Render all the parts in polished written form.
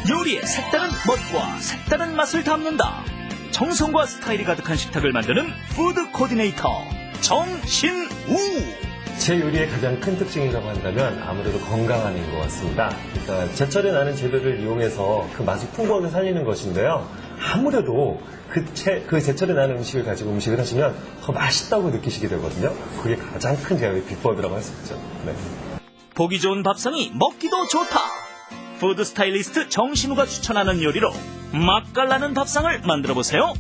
요리의 색다른 멋과 색다른 맛을 담는다. 정성과 스타일이 가득한 식탁을 만드는 푸드 코디네이터 정신우. 제 요리의 가장 큰 특징이라고 한다면 아무래도 건강함인 것 같습니다. 그러니까 제철에 나는 재료를 이용해서 그 맛을 풍부하게 살리는 것인데요. 아무래도 그 제철에 나는 음식을 가지고 음식을 하시면 더 맛있다고 느끼시게 되거든요. 그게 가장 큰 제어의 비법이라고 할 수 있죠. 네. 보기 좋은 밥상이 먹기도 좋다. 푸드 스타일리스트 정신우가 추천하는 요리로 맛깔나는 밥상을 만들어보세요.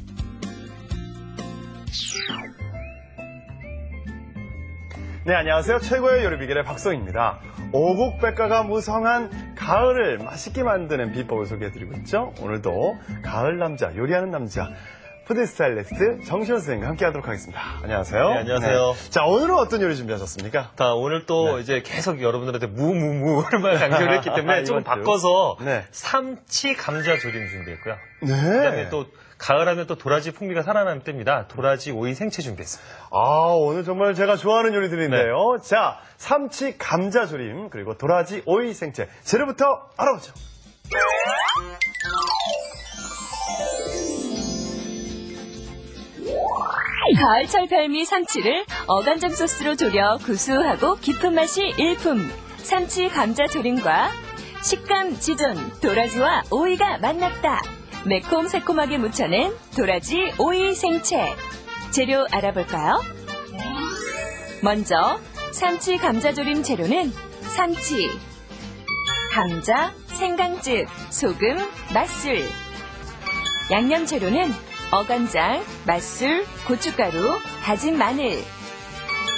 네, 안녕하세요. 최고의 요리 비결의 박성입니다. 오곡백과가 무성한 가을을 맛있게 만드는 비법을 소개해드리고 있죠. 오늘도 가을 남자, 요리하는 남자, 푸드 스타일리스트 정신우 선생님과 함께 하도록 하겠습니다. 안녕하세요. 네, 안녕하세요. 네. 자, 오늘은 어떤 요리 준비하셨습니까? 자, 오늘 또 이제 계속 여러분들한테 무를 강조를 했기 때문에 조금 바꿔서 삼치 감자 조림 준비했고요. 네. 그다음에 또 가을하면 또 도라지 풍미가 살아나는 때입니다. 도라지 오이 생채 준비했습니다. 오늘 정말 제가 좋아하는 요리들인데요. 자, 삼치 감자 조림, 그리고 도라지 오이 생채. 재료부터 알아보죠. 가을철 별미 삼치를 어간장 소스로 졸여 구수하고 깊은 맛이 일품 삼치 감자 조림과 식감 지존 도라지와 오이가 만났다. 매콤 새콤하게 무쳐낸 도라지 오이 생채. 재료 알아볼까요? 먼저 삼치 감자조림 재료는 삼치, 감자, 생강즙, 소금, 맛술. 양념 재료는 어간장, 맛술, 고춧가루, 다진 마늘,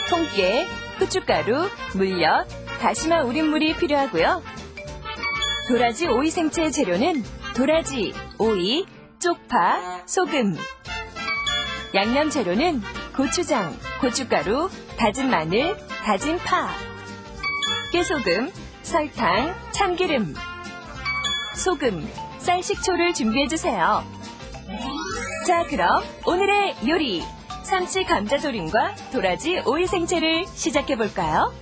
통깨, 후춧가루, 물엿, 다시마 우린물이 필요하고요. 도라지 오이 생채 재료는 도라지, 오이, 쪽파, 소금. 양념 재료는 고추장, 고춧가루, 다진 마늘, 다진 파, 깨소금, 설탕, 참기름, 소금, 쌀식초를 준비해주세요. 자, 그럼 오늘의 요리 삼치 감자조림과 도라지 오이 생채를 시작해볼까요?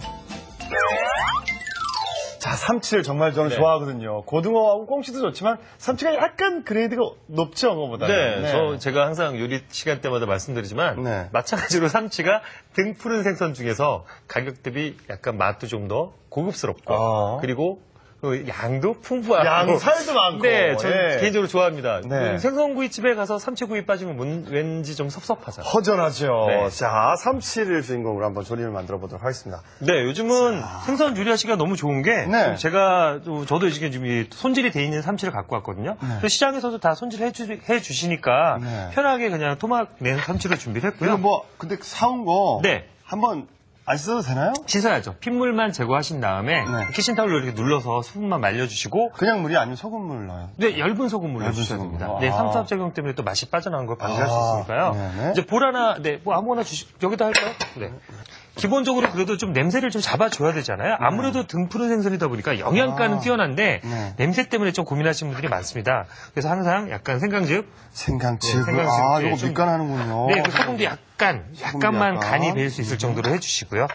자, 삼치를 정말 저는 좋아하거든요. 고등어하고 꽁치도 좋지만 삼치가 약간 그레이드가 높죠, 그거보다는. 네, 제가 항상 요리 시간 때마다 말씀드리지만 마찬가지로 삼치가 등 푸른 생선 중에서 가격 대비 약간 맛도 좀 더 고급스럽고 그리고 그 양도 풍부하고 양살도 많고. 네, 저는 개인적으로 좋아합니다. 네. 생선구이집에 가서 삼치구이 빠지면 왠지 좀 섭섭하잖아요. 허전하죠. 네. 자, 삼치를 주인공으로 한번 조림을 만들어 보도록 하겠습니다. 네, 요즘은 생선 요리하시기가 너무 좋은 게 네. 저도 지금 손질이 돼 있는 삼치를 갖고 왔거든요. 또 시장에서도 다 손질해 주시니까 편하게 그냥 토막 낸 삼치를 준비를 했고요. 그리고 근데 사온 거 네. 한번 안 씻어도 되나요? 씻어야죠. 핏물만 제거하신 다음에 키친타올로 이렇게 눌러서 수분만 말려주시고 그냥 물이 아니면 소금물 넣어요? 네, 얇은 소금물로 해주셔야 됩니다. 네, 삼투압 작용 때문에 또 맛이 빠져나가는 걸 방지할 수 있으니까요. 네네. 이제 볼 하나, 뭐 아무거나 여기다 할까요? 네. 기본적으로 그래도 좀 냄새를 좀 잡아줘야 되잖아요. 아무래도 등푸른 생선이다 보니까 영양가는 뛰어난데 냄새 때문에 좀 고민하시는 분들이 많습니다. 그래서 항상 약간 생강즙. 생강즙. 네, 이거 밑간하는군요. 네, 그 소금도 약간만 간이 배일 수 있을 정도로 해주시고요.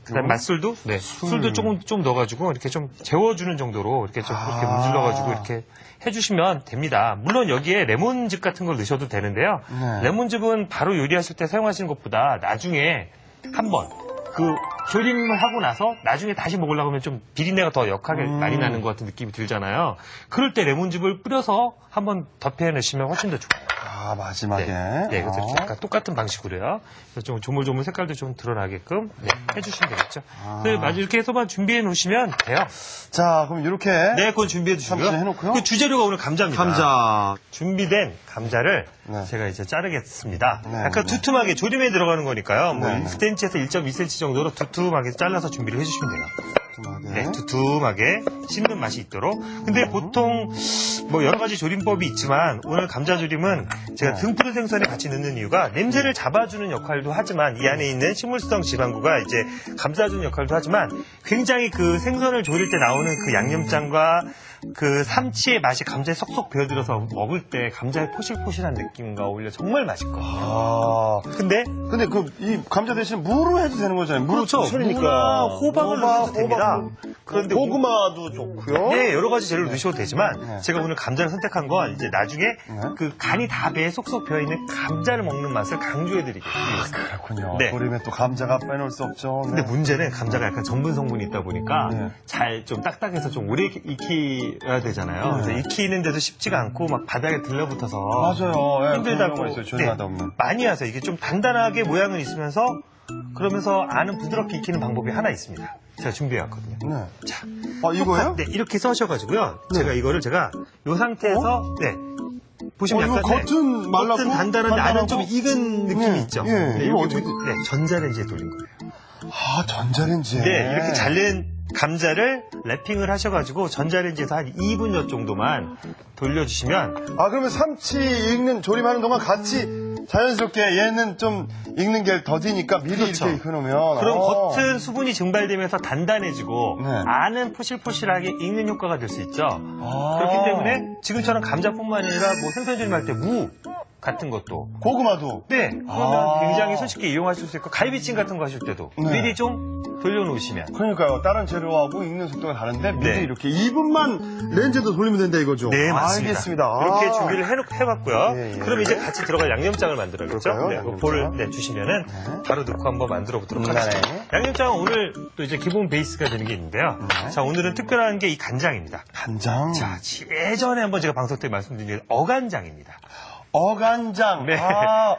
그다음 맛술도, 술도 좀 넣어가지고 이렇게 좀 재워주는 정도로 이렇게 좀 이렇게 문질러가지고 이렇게 해주시면 됩니다. 물론 여기에 레몬즙 같은 걸 넣으셔도 되는데요. 레몬즙은 바로 요리하실 때 사용하시는 것보다 나중에 한번 그 조림을 하고 나서 나중에 다시 먹으려고 하면 좀 비린내가 더 역하게 많이 나는 것 같은 느낌이 들잖아요. 그럴 때 레몬즙을 뿌려서 한번 덮여내시면 훨씬 더 좋아요. 마지막에. 네, 그래서 이렇게 약간 똑같은 방식으로요. 그래서 좀 조물조물 색깔도 좀 드러나게끔 해주시면 되겠죠. 이렇게 해서만 준비해 놓으시면 돼요. 자, 그럼 이렇게. 네, 그건 준비해 주시고요. 삼치 해놓고요. 그 주재료가 오늘 감자입니다. 감자. 준비된 감자를 제가 이제 자르겠습니다. 약간 두툼하게 조림에 들어가는 거니까요. 뭐 1cm에서 1.2cm 정도로 두툼하게 잘라서 준비를 해주시면 돼요. 네, 두툼하게 씹는 맛이 있도록. 근데 보통 뭐 여러 가지 조림법이 있지만 오늘 감자조림은 제가 등푸른 생선에 같이 넣는 이유가 냄새를 잡아주는 역할도 하지만 이 안에 있는 식물성 지방구가 이제 감싸주는 역할도 하지만 굉장히 그 생선을 조릴 때 나오는 그 양념장과 그 삼치의 맛이 감자에 쏙쏙 배어들어서 먹을 때 감자의 포실포실한 느낌과 어울려 정말 맛있거든요. 아, 근데 근데 이 감자 대신 무로 해도 되는 거잖아요. 무로 그렇죠. 철이니까. 무나 호박을 넣어도 됩니다. 그런데 고구마도 좋고요. 네, 여러 가지 재료를 넣으셔도 되지만 네. 제가 오늘 감자를 선택한 건 이제 나중에 그 간이 다 배에 쏙쏙 배어 있는 감자를 먹는 맛을 강조해드리기 위해서. 그렇군요. 네. 조림에 또 감자가 빼놓을 수 없죠. 근데 네. 문제는 감자가 약간 전분 성분이 있다 보니까 네. 잘 좀 딱딱해서 좀 오래 익혀야 되잖아요. 네. 그래서 익히는데도 쉽지가 않고 막 바닥에 들러붙어서 맞아요. 예, 힘들다고 그런 경우가 있어요. 조림하다 보면. 많이 와서 이게 좀 단단하게 모양은 있으면서 그러면서 안은 부드럽게 익히는 방법이 하나 있습니다. 제가 준비해왔거든요. 네. 자, 이거요? 네, 이렇게 써셔가지고요. 네. 제가 이거를 요 상태에서 네. 보시면 이거 약간 겉은 말랐고 겉은 단단한데 안은 좀 단단하고? 익은 느낌이 네, 있죠. 예. 네, 이거 이렇게 어떻게- 네, 전자레인지에 돌린 거예요. 아, 전자레인지에. 네, 이렇게 잘린 감자를 랩핑을 하셔가지고 전자레인지에서 한 2분여 정도만 돌려주시면 아, 그러면 삼치 익는 조림하는 동안 같이 자연스럽게 얘는 좀 익는 게 더디니까 미리 그렇죠. 이렇게 익혀놓으면. 그럼 어. 겉은 수분이 증발되면서 단단해지고 네. 안은 포실포실하게 익는 효과가 될 수 있죠. 아. 그렇기 때문에 지금처럼 감자뿐만 아니라 뭐 생선조림 할 때 무 같은 것도 고구마도. 네, 그러면 아. 굉장히 손쉽게 이용하실 수 있고 갈비찜 같은 거 하실 때도 네. 미리 좀 돌려놓으시면 그러니까요. 다른 재료하고 익는 속도가 다른데 미리 네. 이렇게 2분만 렌즈에도 돌리면 된다 이거죠. 네, 맞습니다. 알겠습니다. 이렇게 아. 준비를 해봤고요. 예, 예. 그럼 이제 같이 들어갈 양념장을 만들어야겠죠? 그럴까요? 네, 양념장? 볼을 주시면은 네. 바로 넣고 한번 만들어 보도록 네. 하겠습니다. 양념장은 오늘 또 이제 기본 베이스가 되는 게 있는데요. 네. 자, 오늘은 특별한 게 이 간장입니다. 간장. 자, 예전에 한번 제가 방송 때 말씀드린 게 어간장입니다. 어간장. 네. 아,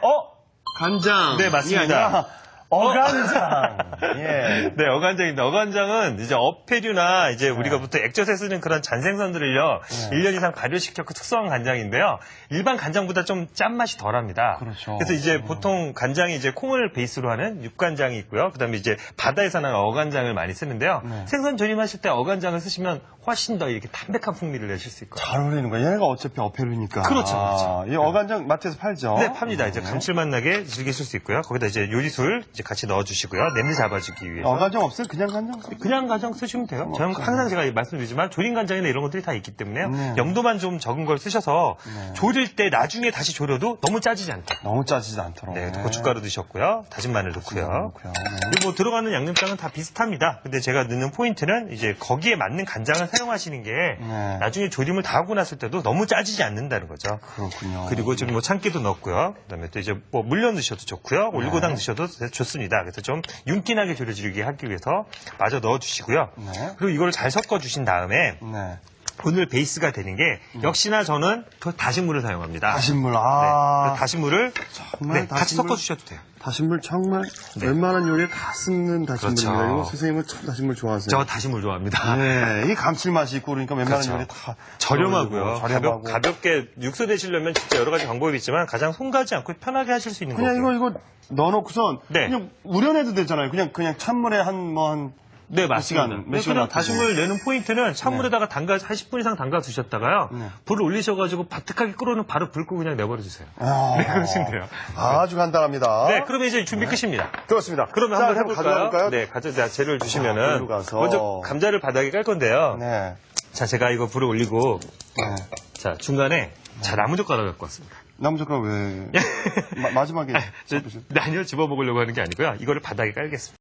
간장. 네, 맞습니다. 이게 아니라 어간장. 예. 네, 어간장입니다. 어간장은 이제 어패류나 이제 우리가 보통 액젓에 쓰는 그런 잔생선들을요, 1년 이상 발효시켜 그 특성한 간장인데요. 일반 간장보다 좀 짠맛이 덜 합니다. 그렇죠. 그래서 이제 보통 간장이 이제 콩을 베이스로 하는 육간장이 있고요. 그 다음에 이제 바다에서 나는 어간장을 많이 쓰는데요. 네. 생선 조림하실 때 어간장을 쓰시면 훨씬 더 이렇게 담백한 풍미를 내실 수 있고요. 잘 어울리는 거야. 얘네가 어차피 어패류니까. 그렇죠, 아, 이 어간장 마트에서 팔죠. 네, 팝니다. 이제 감칠맛 나게 즐기실 수 있고요. 거기다 이제 요리술 이제 같이 넣어주시고요. 냄새 잡아주기 위해서. 어간장 없어요? 그냥 간장? 그냥 간장 쓰시면 돼요. 저는 항상 제가 말씀드리지만 조림 간장이나 이런 것들이 다 있기 때문에요. 네. 염도만 좀 적은 걸 쓰셔서 네. 조릴 때 나중에 다시 조려도 너무 짜지지 않게. 너무 짜지지 않도록. 네, 고춧가루 넣으셨고요. 다진 마늘 넣고요. 넣고요. 네. 그리고 뭐 들어가는 양념장은 다 비슷합니다. 근데 제가 넣는 포인트는 이제 거기에 맞는 간장을 사용하시는 게 네. 나중에 조림을 다 하고 났을 때도 너무 짜지지 않는다는 거죠. 그렇군요. 그리고 지금 뭐 참기도 넣었고요. 그다음에 또 이제 뭐 물엿 넣으셔도 좋고요. 올리고당 넣으셔도 좋습니다. 그래서 좀 윤기나게 조려지게 하기 위해서 마저 넣어주시고요. 네. 그리고 이걸 잘 섞어주신 다음에 네. 오늘 베이스가 되는 게 역시나 저는 그 다신물을 사용합니다. 다신물. 네, 아. 그 다신물을 정말 네, 같이 다신물- 섞어주셔도 돼요. 다신물 정말 네. 웬만한 요리에 다 쓰는 다신물입니다. 그렇죠. 이거 선생님은 참 다신물 좋아하세요. 저 다신물 좋아합니다. 네, 이 감칠맛이 있고 그러니까 웬만한 그렇죠. 요리 다 저렴하고요. 저렴하고. 가볍게 육수 되시려면 진짜 여러 가지 방법이 있지만 가장 손가지 않고 편하게 하실 수 있는 그냥 거고요. 이거 넣어놓고선 네. 그냥 우려내도 되잖아요. 그냥 찬물에 한 네, 몇 맞습니다. 시간, 몇 시간 그럼 놔두고. 다시물 내는 포인트는 찬물에다가 한 10분 이상 담가 두셨다가요. 네. 불을 올리셔가지고 바삭하게 끓어는 바로 불 끄고 그냥 내버려주세요. 아, 네, 그러시면 돼요. 아주 간단합니다. 네, 그러면 이제 준비 끝입니다. 그렇습니다. 그러면 자, 한번 그럼 해볼까요? 가져갈까요? 네, 자, 재료를 자, 주시면은 불로 가서. 먼저 감자를 바닥에 깔 건데요. 네. 자, 제가 이거 불을 올리고 네. 자 중간에 자 나무젓가락 갖고 왔습니다. 나무젓가락 왜? 마지막에. 아니요, 집어 먹으려고 하는 게 아니고요. 이거를 바닥에 깔겠습니다.